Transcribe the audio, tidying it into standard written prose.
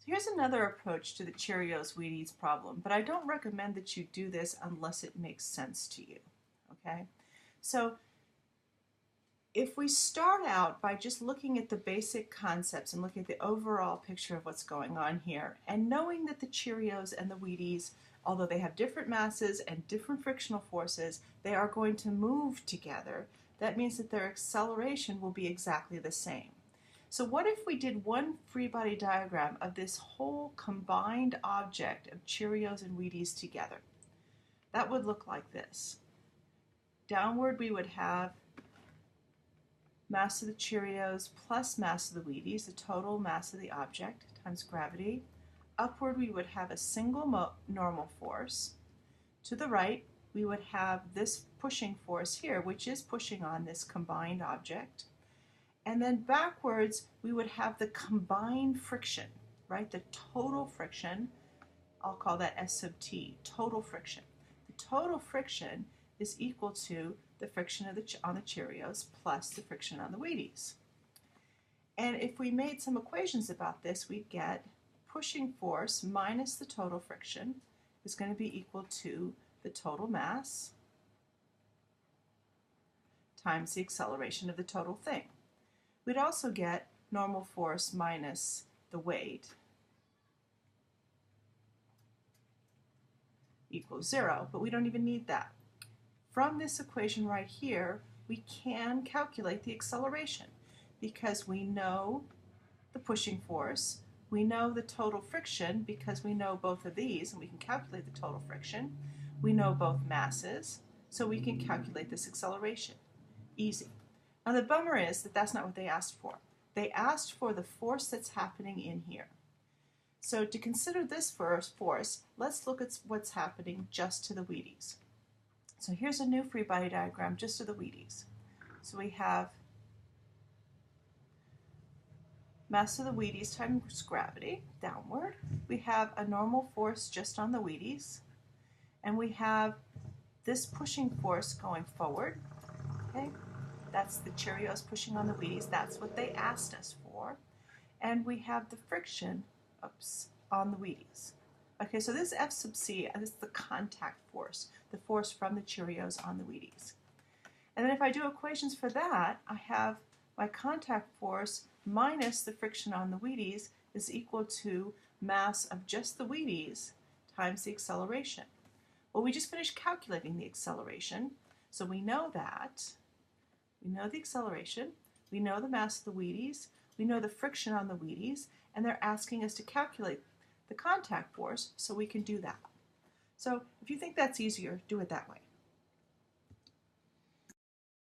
So here's another approach to the Cheerios Wheaties problem, but I don't recommend that you do this unless it makes sense to you, okay? So if we start out by just looking at the basic concepts and looking at the overall picture of what's going on here, and knowing that the Cheerios and the Wheaties, although they have different masses and different frictional forces, they are going to move together. That means that their acceleration will be exactly the same. So what if we did one free body diagram of this whole combined object of Cheerios and Wheaties together? That would look like this. Downward we would have mass of the Cheerios plus mass of the Wheaties, the total mass of the object, times gravity. Upward we would have a single normal force. To the right we would have this pushing force here, which is pushing on this combined object. And then backwards, we would have the combined friction, right? The total friction, I'll call that S sub T, total friction. The total friction is equal to the friction on the Cheerios plus the friction on the Wheaties. And if we made some equations about this, we'd get pushing force minus the total friction is going to be equal to the total mass times the acceleration of the total thing. We'd also get normal force minus the weight equals 0, but we don't even need that. From this equation right here, we can calculate the acceleration because we know the pushing force, we know the total friction because we know both of these and we can calculate the total friction, we know both masses, so we can calculate this acceleration. Easy. Now the bummer is that that's not what they asked for. They asked for the force that's happening in here. So to consider this first force, let's look at what's happening just to the Wheaties. So here's a new free body diagram just to the Wheaties. So we have mass of the Wheaties times gravity, downward. We have a normal force just on the Wheaties. And we have this pushing force going forward, okay? That's the Cheerios pushing on the Wheaties. That's what they asked us for. And we have the friction on the Wheaties. Okay, so this F sub C is the contact force, the force from the Cheerios on the Wheaties. And then if I do equations for that, I have my contact force minus the friction on the Wheaties is equal to mass of just the Wheaties times the acceleration. Well, we just finished calculating the acceleration, so we know that. We know the acceleration, we know the mass of the Wheaties, we know the friction on the Wheaties, and they're asking us to calculate the contact force, so we can do that. So if you think that's easier, do it that way.